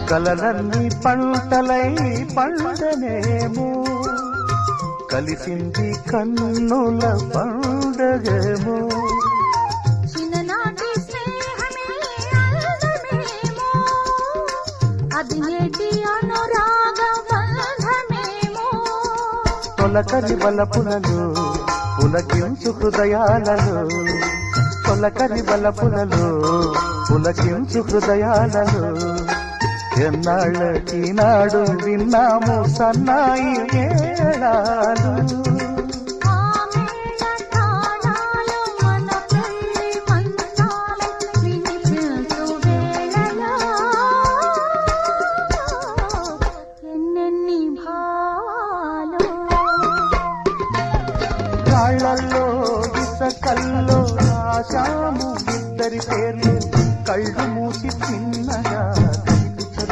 కలలన్నీ పంటలై పండనేమో కలిసింది కన్నుల పండగేమో చిన్ననాటి స్నేహమే అందమేమో అది నేటి అనురాగ బంధమేమో తొలకరి బలపులలో పులకించు హృదయాలలో తొలకరి బలపులలో పులకించు హృదయాలలో ఎన్నాళ్ళకి నాడు విన్నాము సన్నాయి మేళాలు కాళ్ళల్లో ఇసకల్లో రాశాము ఇద్దరి పేర్లు కళ్ళు మూసి చిన్నగా